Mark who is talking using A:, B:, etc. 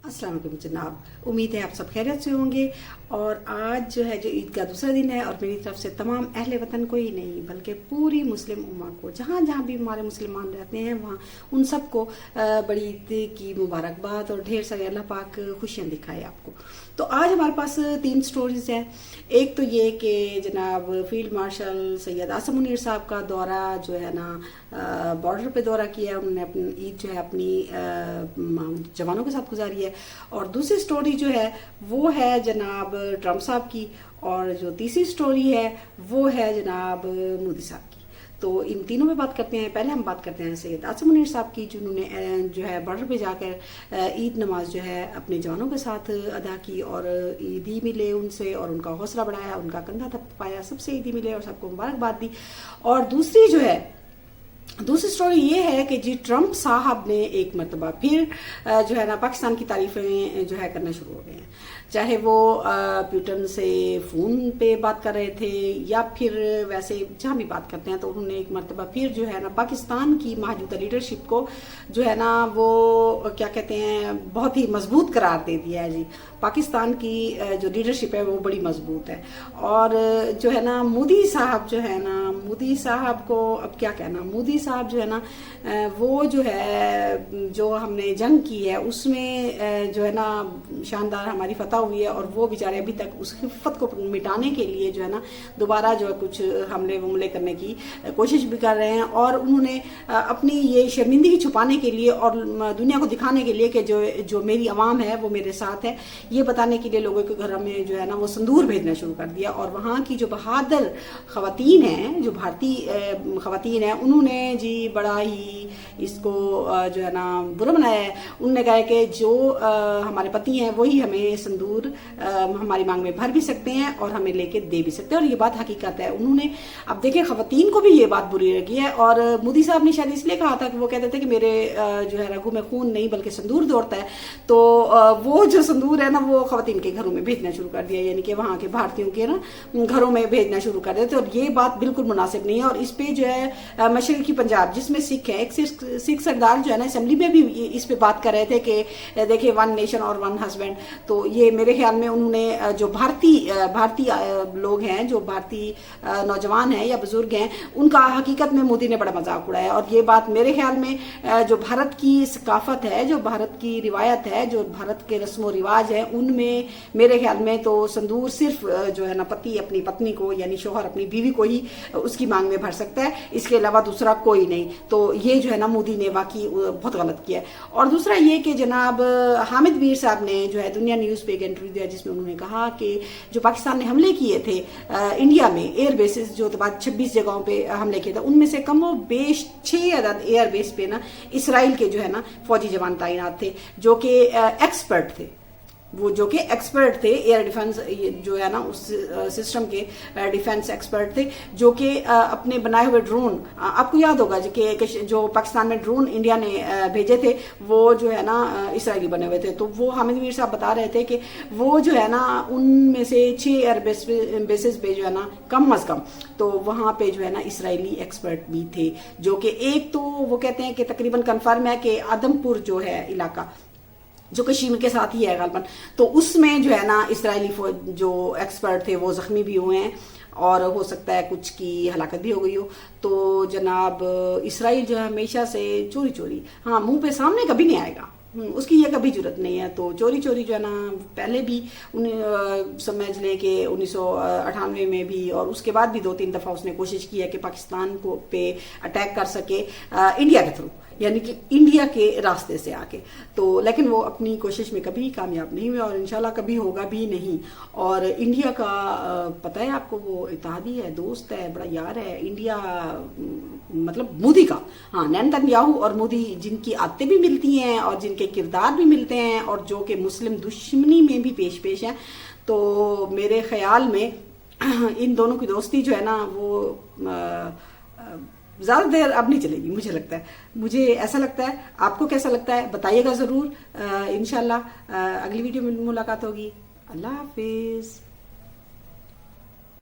A: अस्सलाम वालेकुम जनाब, उम्मीद है आप सब खैरियत से होंगे। और आज जो है जो ईद का दूसरा दिन है और मेरी तरफ से तमाम अहले वतन को ही नहीं बल्कि पूरी मुस्लिम उम्मा को, जहाँ जहाँ भी हमारे मुसलमान रहते हैं वहाँ उन सबको बड़ी ईद की मुबारकबाद और ढेर सारे अल्लाह पाक खुशियाँ दिखाए आपको। तो आज हमारे पास 3 स्टोरीज हैं। एक तो ये कि जनाब फील्ड मार्शल सैयद आसिम मुनीर साहब का दौरा जो है ना बॉर्डर पे दौरा किया है, उन्होंने अपनी ईद जो है अपनी जवानों के साथ गुजारी है। और दूसरी स्टोरी जो है वो है जनाब ट्रम्प साहब की, और जो तीसरी स्टोरी है वो है जनाब मोदी साहब की। तो इन तीनों में बात करते हैं। पहले हम बात करते हैं सैयद आसिम मुनीर साहब की, जिन्होंने जो है बॉर्डर पे जाकर ईद नमाज जो है अपने जवानों के साथ अदा की और ईदी मिले उनसे और उनका हौसला बढ़ाया, उनका कंधा थपथपाया, सबसे ईदी मिले और सबको मुबारकबाद दी। और दूसरी स्टोरी ये है कि जी ट्रम्प साहब ने एक मरतबा फिर जो है ना पाकिस्तान की तारीफें जो है करना शुरू हो गए हैं, चाहे वो प्यूटन से फ़ोन पे बात कर रहे थे या फिर वैसे जहाँ भी बात करते हैं। तो उन्होंने एक मरतबा फिर जो है ना पाकिस्तान की मौजूदा लीडरशिप को जो है ना वो क्या कहते हैं बहुत ही मजबूत करार दे दिया है जी। पाकिस्तान की जो लीडरशिप है वो बड़ी मजबूत है। और जो है ना मोदी साहब जो है ना, मोदी साहब को अब क्या कहना, मोदी साहब जो है ना वो जो है जो हमने जंग की है उसमें जो है ना शानदार हमारी फतह हुई है, और वो बेचारे अभी तक उस खिफ़त को मिटाने के लिए जो है ना दोबारा जो है कुछ हमले करने की कोशिश भी कर रहे हैं। और उन्होंने अपनी ये शर्मिंदगी छुपाने के लिए और दुनिया को दिखाने के लिए कि जो मेरी आवाम है वो मेरे साथ है, ये बताने के लिए लोगों के घरों में जो है ना वो संदूर भेजना शुरू कर दिया। और वहाँ की जो बहादुर खवातीन हैं, जो भारतीय खवातीन हैं, उन्होंने जी बड़ा ही इसको जो है ना बुरा बनाया है। उन्होंने कहा कि जो हमारे पति हैं वही हमें संदूर हमारी मांग में भर भी सकते हैं और हमें लेके दे भी सकते हैं, और ये बात हकीकत है। उन्होंने अब देखिए खवातीन को भी ये बात बुरी लगी है, और मोदी साहब ने शायद इसलिए कहा था कि वो कहते थे कि मेरे जो है रगों में खून नहीं बल्कि संदूर दौड़ता है। तो वो जो संदूर है ना वो खवातीन के घरों में भेजना शुरू कर दिया, यानी कि वहाँ के भारतीयों के ना घरों में भेजना शुरू कर दिया। और ये बात बिल्कुल मुनासिब नहीं है। और इस पे जो है मशरकी पंजाब जिसमें सिख है, एक सिख सरदार जो है ना असेंबली में भी इस पे बात कर रहे थे कि देखिए वन नेशन और वन हस्बैंड। तो ये मेरे ख्याल में उन्होंने जो भारतीय लोग हैं, जो भारतीय नौजवान हैं या बुजुर्ग हैं, उनका हकीकत में मोदी ने बड़ा मजाक उड़ाया। और ये बात मेरे ख्याल में जो भारत की सकाफत है, जो भारत की रिवायत है, जो भारत के रस्म रिवाज है, उनमें मेरे ख्याल में तो संदूर सिर्फ जो है ना पति अपनी पत्नी को यानी शोहर अपनी बीवी को ही उसकी मांग में भर सकता है, इसके अलावा दूसरा कोई नहीं। तो ये जो है ना मोदी ने वाकई बहुत गलत किया है। और दूसरा ये कि जनाब हामिद मीर साहब ने जो है दुनिया न्यूज़ पे एक इंटरव्यू दिया जिसमें उन्होंने कहा कि जो पाकिस्तान ने हमले किए थे इंडिया में एयर बेसिस जो 26 जगहों पे हमले किए थे, उनमें से कम बेश 6 अदद एयर बेस पे ना इसराइल के जो है ना फौजी जवान तैनात थे जो कि एक्सपर्ट थे, वो जो कि एक्सपर्ट थे एयर डिफेंस जो है ना उस सिस्टम के डिफेंस एक्सपर्ट थे, जो कि अपने बनाए हुए ड्रोन, आपको याद होगा कि जो पाकिस्तान में ड्रोन इंडिया ने भेजे थे वो जो है ना इसराइली बने हुए थे। तो वो हामिद मीर साहब बता रहे थे कि वो जो है ना उनमें से 6 एयर बेसिस पे जो है ना कम अज कम तो वहाँ पे जो है ना इसराइली एक्सपर्ट भी थे, जो कि एक तो वो कहते हैं कि तकरीबन कन्फर्म है कि आदमपुर जो है इलाका जो कश्मीर के साथ ही है गालबन, तो उसमें जो है ना इसराइली जो एक्सपर्ट थे वो जख्मी भी हुए हैं और हो सकता है कुछ की हलाकत भी हो गई हो। तो जनाब इसराइल जो है हमेशा से चोरी चोरी, हाँ मुंह पे सामने कभी नहीं आएगा, उसकी ये कभी जरूरत नहीं है। तो चोरी चोरी जो है ना पहले भी समझ लें कि 1998 में भी और उसके बाद भी 2-3 दफ़ा उसने कोशिश की है कि पाकिस्तान को पे अटैक कर सके इंडिया के थ्रू, यानी कि इंडिया के रास्ते से आके। तो लेकिन वो अपनी कोशिश में कभी कामयाब नहीं हुआ और इंशाल्लाह कभी होगा भी नहीं। और इंडिया का पता है आपको, वो इत्तेहादी है, दोस्त है, बड़ा यार है इंडिया, मतलब मोदी का। हाँ, नेतन्याहू और मोदी जिनकी आदतें भी मिलती हैं और जिनके किरदार भी मिलते हैं और जो कि मुस्लिम दुश्मनी में भी पेश हैं, तो मेरे ख्याल में इन दोनों की दोस्ती जो है ना वो ज़्यादा देर अब नहीं चलेगी, मुझे ऐसा लगता है। आपको कैसा लगता है बताइएगा ज़रूर। इंशाल्लाह अगली वीडियो में मुलाकात होगी। अल्लाह हाफिज़।